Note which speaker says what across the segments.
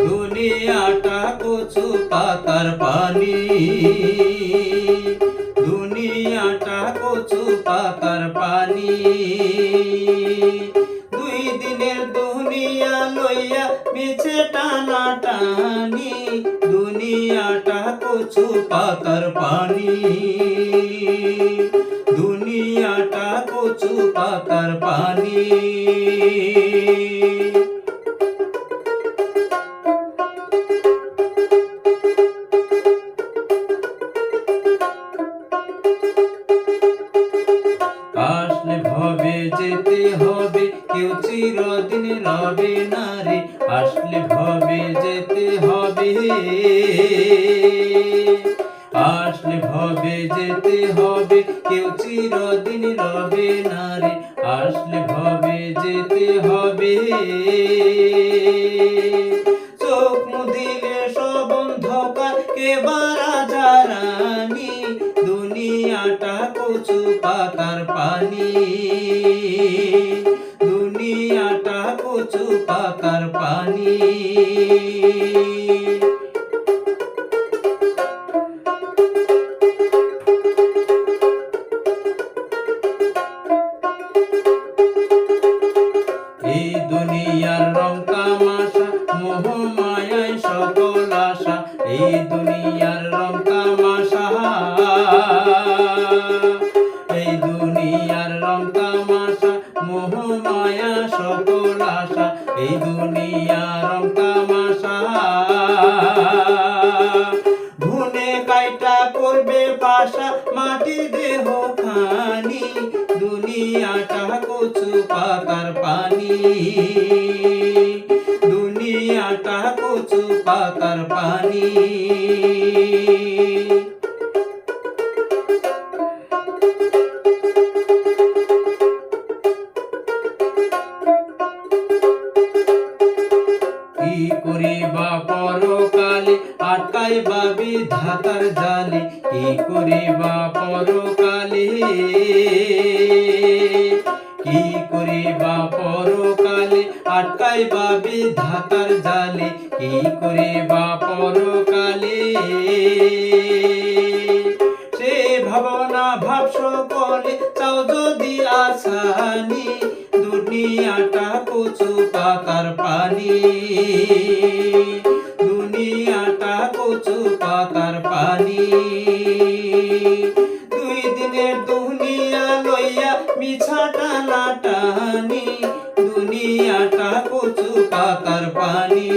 Speaker 1: দুনিয়াটা কচু পাতার পানি, দুনিয়াটা কচু পাতার পানি। দুই দিনের দুনিয়া লইয়া মিছে টানা টানি, দুনিয়াটা কচু পাতার পানি, দুনিয়াটা কচু পাতার পানি। আসলে ভবে যেতে হবে, কেউ চিরদিন রবে না রে। আসলে ভবে যেতে হবে, আসলে ভবে যেতে হবে, কেউ চিরদিন রবে না রে। আসলে ভবে যেতে হবে, চোখ মুদিলে সব অন্ধকার কেবার জারানি, দুনিয়াটা কচু পাতার পানি, দুনিয়াটা কচু পাতার পানি। এই দুনিয়ার রং তামাশা, মোহ মায়ায় সকল আশা। এই দুনিয়ার রং তামাশা, এই দুনিয়ার রং তামাশা, মোহ মায়া সকল আশা। এই দুনিয়ার রং তামাশা, ঘুনে কাইটা করবে পাশা মাটির দেহ খানি, দুনিয়াটা কচু পাতার পানি, দুনিয়াটা কচু পাতার পানি। কি করিবা পরকালে, আটকাইবা বিধাতার জালে। কি করিবা পরকালে, কি করিবা পরকালে, আটকাইবা বিধাতার জালে। কি করিবা পরকালে, সে ভাবনা ভাব সকলে চাও যদি আসানি, দুনিয়াটা কচু পাতার পানি, দুনিয়াটা কচু পাতার পানি। দুই দিনের দুনিয়া লইয়া মিছা টানা টানি, দুনিয়াটা কচু পাতার পানি,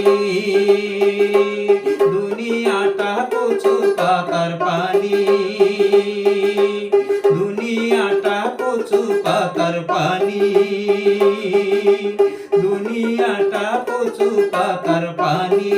Speaker 1: দুনিয়াটা কচু পাতার পানি, দুনিয়াটা কচু পাতার পানি, দুনিয়াটা কচু পাতার পানি।